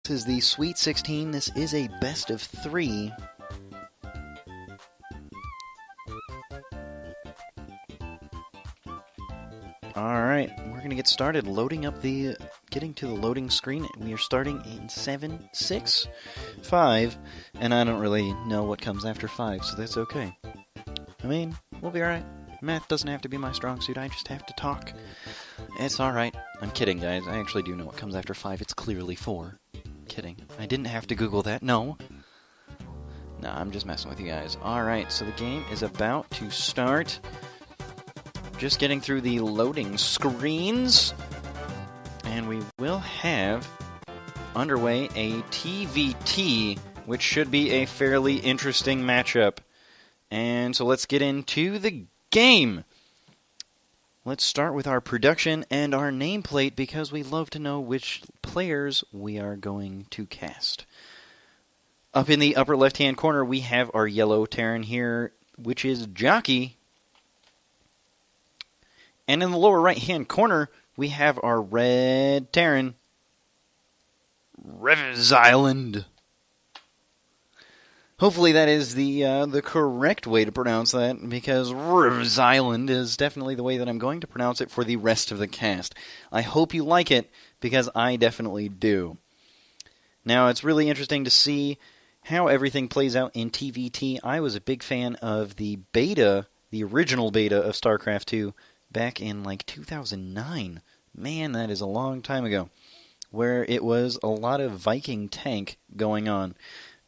This is the Sweet 16. This is a best of 3. Alright, we're going to get started getting to the loading screen. We are starting in 7, 6, 5, and I don't really know what comes after 5, so that's okay. I mean, we'll be alright. Math doesn't have to be my strong suit, I just have to talk. It's alright. I'm kidding, guys. I actually do know what comes after 5. It's clearly 4. Kidding. I didn't have to Google that. No, I'm just messing with you guys. Alright, so the game is about to start. Just getting through the loading screens. And we will have underway a TVT, which should be a fairly interesting matchup. And so let's get into the game. Let's start with our production and our nameplate because we love to know which players we are going to cast. Up in the upper left-hand corner, we have our yellow Terran here, which is Jockey. And in the lower right-hand corner, we have our red Terran, ReivsIsland. Hopefully that is the correct way to pronounce that, because ReivsIsland is definitely the way that I'm going to pronounce it for the rest of the cast. I hope you like it, because I definitely do. Now, it's really interesting to see how everything plays out in TVT. I was a big fan of the beta, the original beta of StarCraft 2, back in like 2009. Man, that is a long time ago. Where it was a lot of Viking tank going on.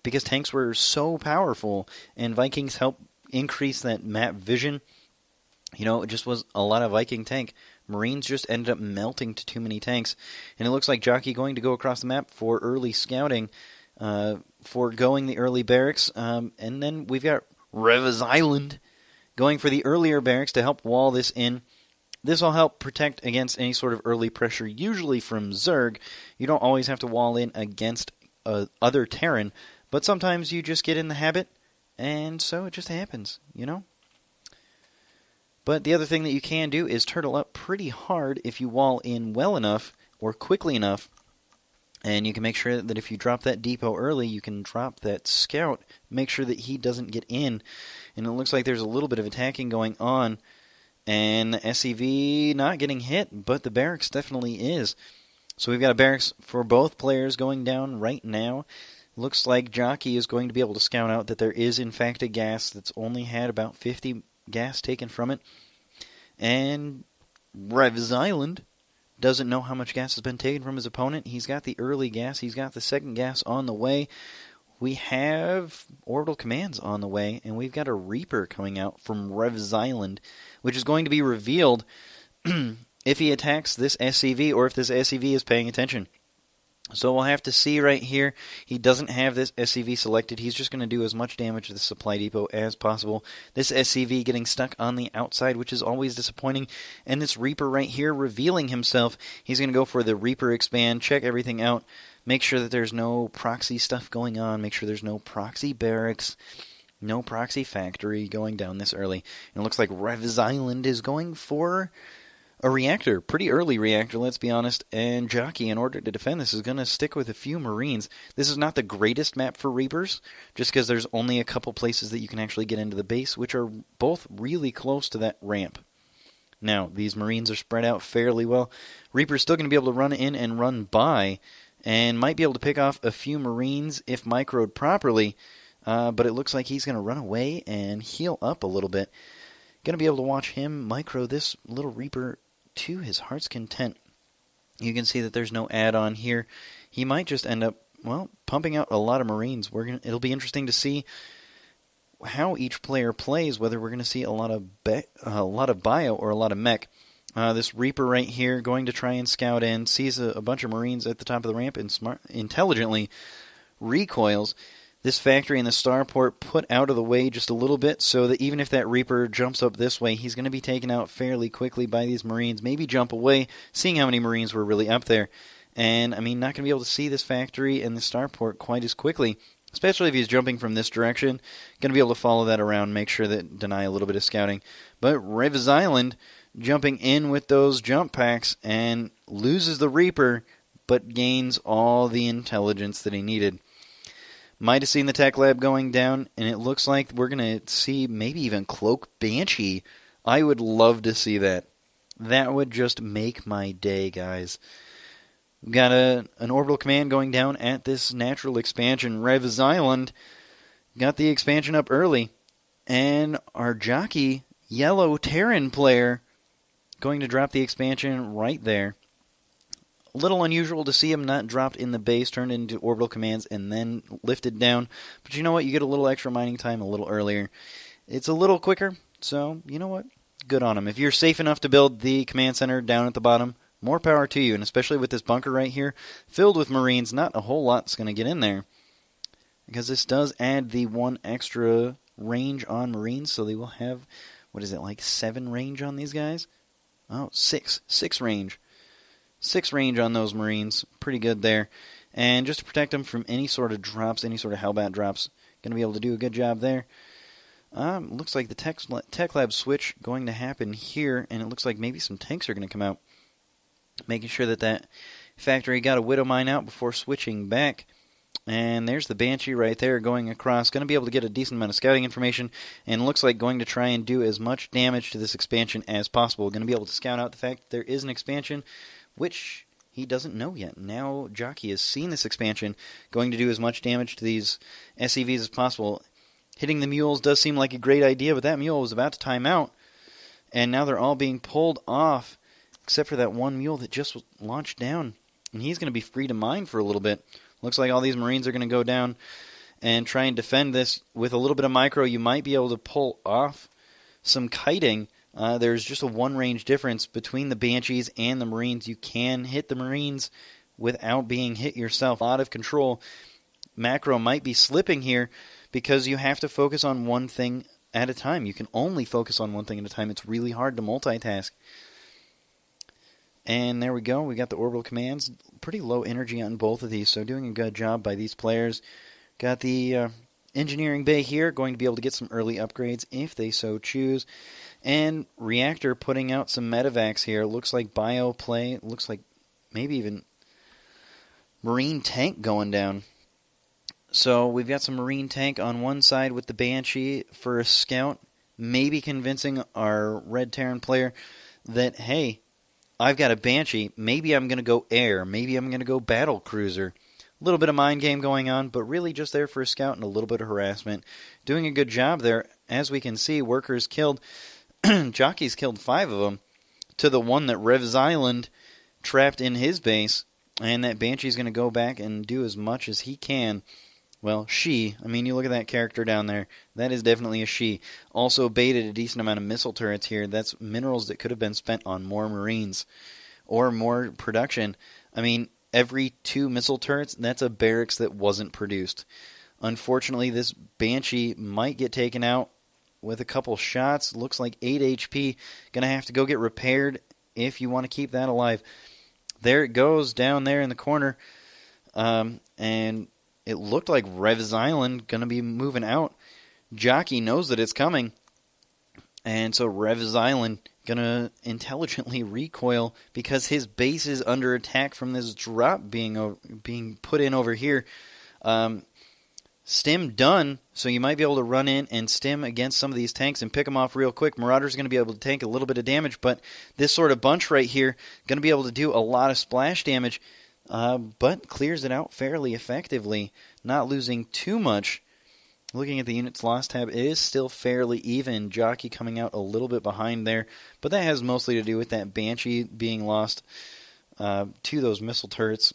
Because tanks were so powerful, and Vikings helped increase that map vision. You know, it just was a lot of Viking tank. Marines just ended up melting to too many tanks. And it looks like Jockey going to go across the map for early scouting, foregoing the early barracks. And then we've got ReivsIsland going for the earlier barracks to help wall this in. This will help protect against any sort of early pressure, usually from Zerg. You don't always have to wall in against other Terran, but sometimes you just get in the habit, and so it just happens, you know? But the other thing that you can do is turtle up pretty hard if you wall in well enough or quickly enough. And you can make sure that if you drop that depot early, you can drop that scout, make sure that he doesn't get in. And it looks like there's a little bit of attacking going on. And the SCV not getting hit, but the barracks definitely is. So we've got a barracks for both players going down right now. Looks like Jockey is going to be able to scout out that there is, in fact, a gas that's only had about 50 gas taken from it. And ReivsIsland doesn't know how much gas has been taken from his opponent. He's got the early gas. He's got the second gas on the way. We have orbital commands on the way, and we've got a Reaper coming out from ReivsIsland, which is going to be revealed if he attacks this SCV or if this SCV is paying attention. So we'll have to see right here. He doesn't have this SCV selected. He's just going to do as much damage to the supply depot as possible. This SCV getting stuck on the outside, which is always disappointing. And this Reaper right here revealing himself. He's going to go for the Reaper expand, check everything out, make sure that there's no proxy stuff going on, make sure there's no proxy barracks, no proxy factory going down this early. And it looks like ReivsIsland is going for a reactor, pretty early reactor, let's be honest, and Jockey, in order to defend this, is going to stick with a few Marines. This is not the greatest map for Reapers, just because there's only a couple places that you can actually get into the base, which are both really close to that ramp. Now, these Marines are spread out fairly well. Reaper's still going to be able to run in and run by, and might be able to pick off a few Marines if microed properly, but it looks like he's going to run away and heal up a little bit. Going to be able to watch him micro this little Reaper to his heart's content. You can see that there's no add-on here. He might just end up, well, pumping out a lot of Marines. It'll be interesting to see how each player plays, whether we're going to see a lot of bio or a lot of mech. This Reaper right here going to try and scout in, sees a bunch of Marines at the top of the ramp and intelligently recoils. This factory and the starport put out of the way just a little bit so that even if that Reaper jumps up this way, he's going to be taken out fairly quickly by these Marines. Maybe jump away, seeing how many Marines were really up there. And, I mean, not going to be able to see this factory and the starport quite as quickly, especially if he's jumping from this direction. Going to be able to follow that around, make sure that deny a little bit of scouting. But ReivsIsland jumping in with those jump packs and loses the Reaper, but gains all the intelligence that he needed. Might have seen the tech lab going down, and it looks like we're going to see maybe even Cloak Banshee. I would love to see that. That would just make my day, guys. We've got an orbital command going down at this natural expansion. ReivsIsland got the expansion up early, and our Jockey yellow Terran player going to drop the expansion right there. A little unusual to see him not dropped in the base, turned into orbital commands, and then lifted down. But you know what? You get a little extra mining time a little earlier. It's a little quicker, so you know what? Good on him. If you're safe enough to build the command center down at the bottom, more power to you. And especially with this bunker right here, filled with Marines, not a whole lot's going to get in there. Because this does add the one extra range on Marines, so they will have, what is it, like 7 range on these guys? Oh, 6 range. 6 range on those Marines. Pretty good there. And just to protect them from any sort of drops, any sort of Hellbat drops, going to be able to do a good job there. Looks like the tech lab switch going to happen here, and it looks like maybe some tanks are going to come out. Making sure that factory got a Widow Mine out before switching back. And there's the Banshee right there going across. Going to be able to get a decent amount of scouting information, and looks like going to try and do as much damage to this expansion as possible. Going to be able to scout out the fact that there is an expansion, which he doesn't know yet. Now Jockey has seen this expansion, going to do as much damage to these SCVs as possible. Hitting the mules does seem like a great idea, but that mule was about to time out, and now they're all being pulled off, except for that one mule that just was launched down, and he's going to be free to mine for a little bit. Looks like all these Marines are going to go down and try and defend this. With a little bit of micro, you might be able to pull off some kiting. There's just a 1 range difference between the Banshees and the Marines. You can hit the Marines without being hit yourself. Out of control. Macro might be slipping here because you have to focus on one thing at a time. You can only focus on one thing at a time. It's really hard to multitask. And there we go. We got the orbital commands. Pretty low energy on both of these, so doing a good job by these players. Got the engineering bay here, going to be able to get some early upgrades if they so choose. And Reactor putting out some medevacs here. Looks like bio play. Looks like maybe even Marine tank going down. So we've got some Marine tank on one side with the Banshee for a scout, maybe convincing our Red Terran player that, hey, I've got a Banshee, maybe I'm going to go air, maybe I'm going to go battle cruiser. A little bit of mind game going on, but really just there for a scout and a little bit of harassment. Doing a good job there. As we can see, workers killed, Jockeys killed 5 of them, to the one that ReivsIsland trapped in his base, and that Banshee's going to go back and do as much as he can. Well, she, I mean, you look at that character down there, that is definitely a she. Also baited a decent amount of missile turrets here. That's minerals that could have been spent on more Marines or more production. I mean, every 2 missile turrets, that's a barracks that wasn't produced. Unfortunately, this Banshee might get taken out with a couple shots. Looks like 8 HP. Going to have to go get repaired if you want to keep that alive. There it goes down there in the corner. And it looked like ReivsIsland going to be moving out. Jockey knows that it's coming. And so ReivsIsland going to intelligently recoil because his base is under attack from this drop being put in over here. Stim done, so you might be able to run in and stim against some of these tanks and pick them off real quick. Marauder's going to be able to tank a little bit of damage, but this sort of bunch right here going to be able to do a lot of splash damage. But clears it out fairly effectively, not losing too much. Looking at the units lost tab, it is still fairly even. Jockey coming out a little bit behind there, but that has mostly to do with that Banshee being lost to those missile turrets.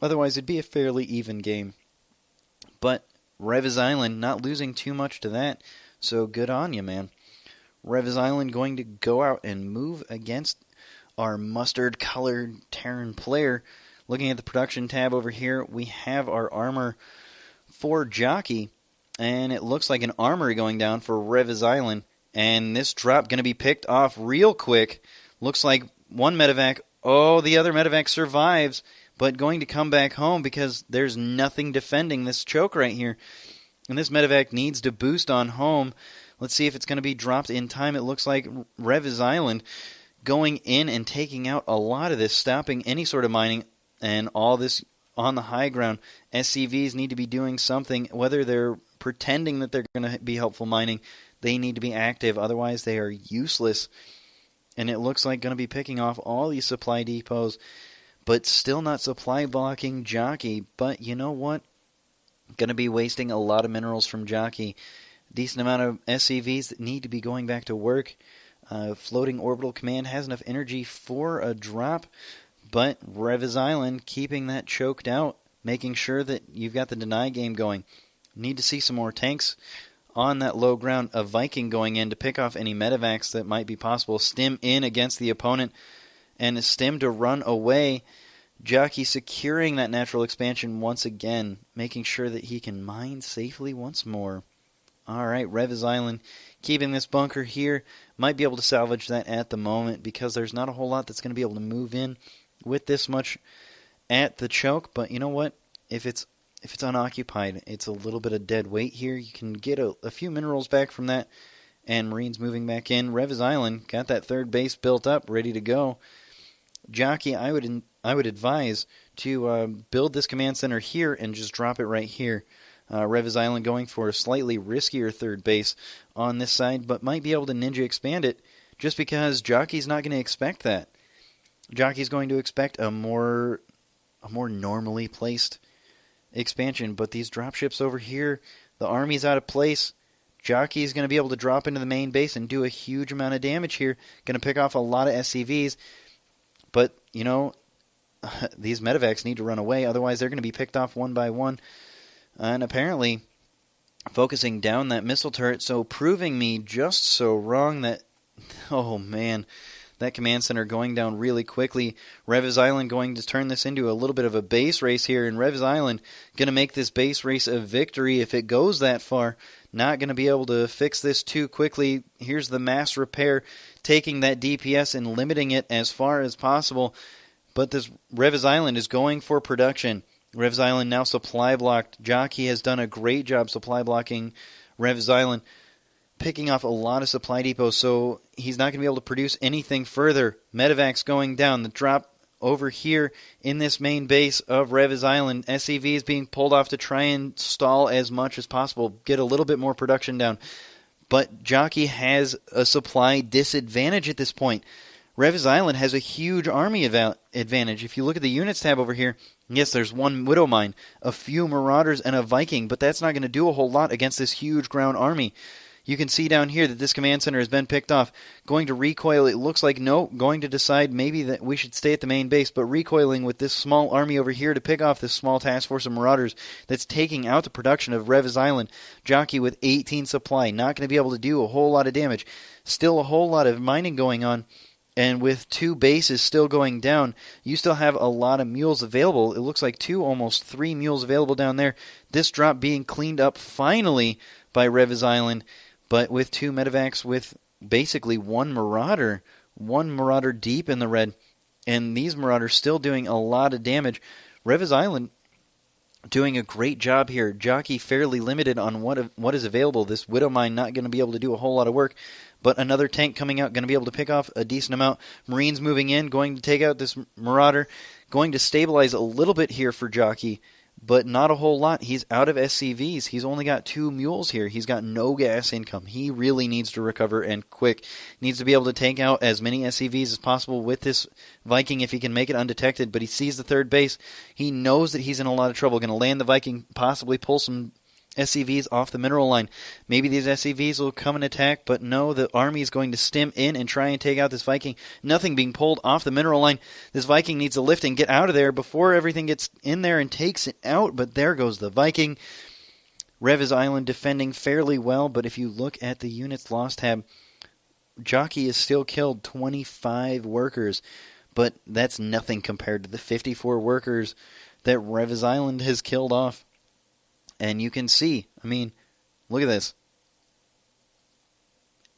Otherwise, it'd be a fairly even game. But ReivsIsland not losing too much to that, so good on you, man. ReivsIsland going to go out and move against our mustard-colored Terran player. Looking at the production tab over here, we have our armor for Jockey, and it looks like an armory going down for ReivsIsland, and this drop going to be picked off real quick. Looks like one medevac, the other medevac survives, but going to come back home because there's nothing defending this choke right here. And this medevac needs to boost on home. Let's see if it's going to be dropped in time. It looks like ReivsIsland going in and taking out a lot of this, stopping any sort of mining. And all this on the high ground, SCVs need to be doing something, whether they're pretending that they're going to be helpful mining, they need to be active, otherwise they are useless. And it looks like going to be picking off all these supply depots, but still not supply blocking Jockey. But you know what? Going to be wasting a lot of minerals from Jockey. Decent amount of SCVs that need to be going back to work. Floating Orbital Command has enough energy for a drop, but ReivsIsland keeping that choked out, making sure that you've got the deny game going. Need to see some more tanks on that low ground. A Viking going in to pick off any medevacs that might be possible. Stim in against the opponent, and a Stim to run away. Jockey securing that natural expansion once again, making sure that he can mine safely once more. Alright, ReivsIsland keeping this bunker here. Might be able to salvage that at the moment because there's not a whole lot that's going to be able to move in with this much at the choke. But you know what? If it's unoccupied, it's a little bit of dead weight here. You can get a few minerals back from that. And Marines moving back in. ReivsIsland got that third base built up, ready to go. Jockey, I would advise to build this command center here and just drop it right here. ReivsIsland going for a slightly riskier third base on this side, but might be able to ninja expand it just because Jockey's not going to expect that. Jockey's going to expect a more normally placed expansion, but these dropships over here, the army's out of place. Jockey's going to be able to drop into the main base and do a huge amount of damage here. Going to pick off a lot of SCVs, but you know, these medevacs need to run away, otherwise they're going to be picked off one by one. And apparently focusing down that missile turret, so proving me just so wrong that, oh man, that command center going down really quickly. ReivsIsland going to turn this into a little bit of a base race here, and ReivsIsland going to make this base race a victory if it goes that far. Not going to be able to fix this too quickly. Here's the mass repair, taking that DPS and limiting it as far as possible. But this ReivsIsland is going for production. ReivsIsland now supply blocked. Jockey has done a great job supply blocking ReivsIsland, picking off a lot of supply depots, so he's not going to be able to produce anything further. Medevacs going down. The drop over here in this main base of ReivsIsland. SCV is being pulled off to try and stall as much as possible, get a little bit more production down. But Jockey has a supply disadvantage at this point. ReivsIsland has a huge army advantage. If you look at the units tab over here, yes, there's one Widow Mine, a few Marauders, and a Viking, but that's not going to do a whole lot against this huge ground army. You can see down here that this command center has been picked off. Going to recoil, it looks like no. Going to decide maybe that we should stay at the main base, but recoiling with this small army over here to pick off this small task force of Marauders that's taking out the production of ReivsIsland. Jockey with 18 supply, not going to be able to do a whole lot of damage. Still a whole lot of mining going on. And with two bases still going down, you still have a lot of mules available. It looks like almost three mules available down there. This drop being cleaned up finally by ReivsIsland, but with two medevacs with basically one Marauder deep in the red. And these Marauders still doing a lot of damage. ReivsIsland doing a great job here. Jockey fairly limited on what is available. This Widow Mine not going to be able to do a whole lot of work. But another tank coming out, going to be able to pick off a decent amount. Marines moving in, going to take out this Marauder. Going to stabilize a little bit here for Jockey, but not a whole lot. He's out of SCVs. He's only got 2 mules here. He's got no gas income. He really needs to recover and quick. Needs to be able to take out as many SCVs as possible with this Viking if he can make it undetected. But he sees the third base. He knows that he's in a lot of trouble. Going to land the Viking, possibly pull some SCVs off the mineral line. Maybe these SCVs will come and attack, but no, the army is going to stim in and try and take out this Viking. Nothing being pulled off the mineral line. This Viking needs to lift and get out of there before everything gets in there and takes it out, but there goes the Viking. ReivsIsland defending fairly well, but if you look at the units lost tab, Jockey has still killed 25 workers, but that's nothing compared to the 54 workers that ReivsIsland has killed off. And you can see, I mean, look at this.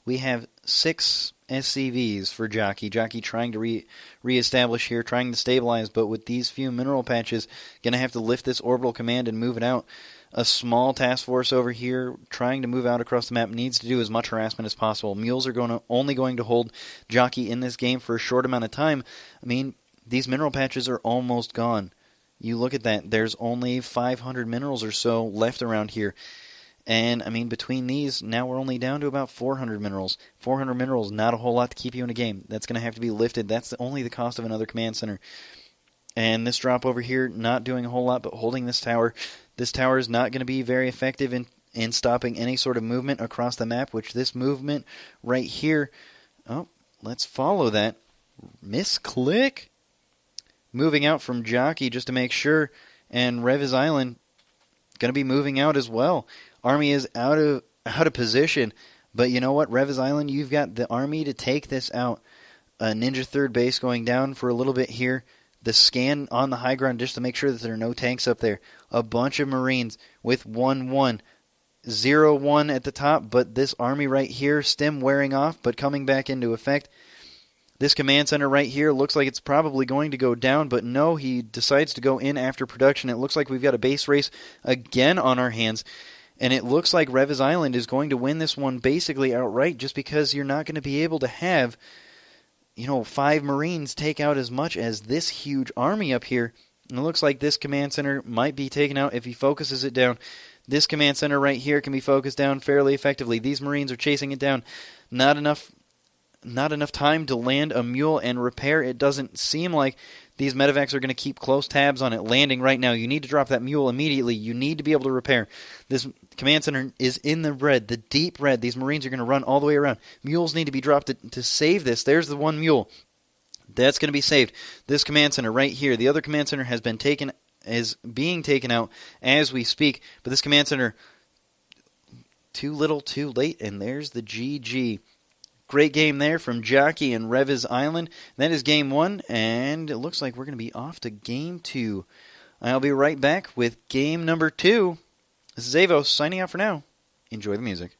We have 6 SCVs for Jockey. Jockey trying to reestablish here, trying to stabilize, but with these few mineral patches, going to have to lift this orbital command and move it out. A small task force over here trying to move out across the map needs to do as much harassment as possible. Mules are only going to hold Jockey in this game for a short amount of time. I mean, these mineral patches are almost gone. You look at that, there's only 500 minerals or so left around here. And, I mean, between these, now we're only down to about 400 minerals. 400 minerals, not a whole lot to keep you in a game. That's going to have to be lifted. That's only the cost of another command center. And this drop over here, not doing a whole lot, but holding this tower. This tower is not going to be very effective in stopping any sort of movement across the map, which this movement right here, oh, let's follow that. Misclick. Moving out from Jockey just to make sure, and ReivsIsland going to be moving out as well. Army is out of position, but you know what, ReivsIsland, you've got the army to take this out. Ninja third base going down for a little bit here. The scan on the high ground just to make sure that there are no tanks up there. A bunch of Marines with 1-1. 0-1 at the top, but this army right here, stim wearing off, but coming back into effect. This command center right here looks like it's probably going to go down, but no, he decides to go in after production. It looks like we've got a base race again on our hands. And it looks like ReivsIsland is going to win this one basically outright just because you're not going to be able to have, 5 Marines take out as much as this huge army up here. And it looks like this command center might be taken out if he focuses it down. This command center right here can be focused down fairly effectively. These Marines are chasing it down. Not enough time to land a mule and repair. It doesn't seem like these medevacs are going to keep close tabs on it landing right now. You need to drop that mule immediately. You need to be able to repair. This command center is in the red, the deep red. These Marines are going to run all the way around. Mules need to be dropped to save this. There's the one mule. That's going to be saved. This command center right here, the other command center is being taken out as we speak. But this command center, too little, too late, and there's the GG. Great game there from Jockey and ReivsIsland. That is game 1, and it looks like we're going to be off to game 2. I'll be right back with game number 2. This is Avos signing out for now. Enjoy the music.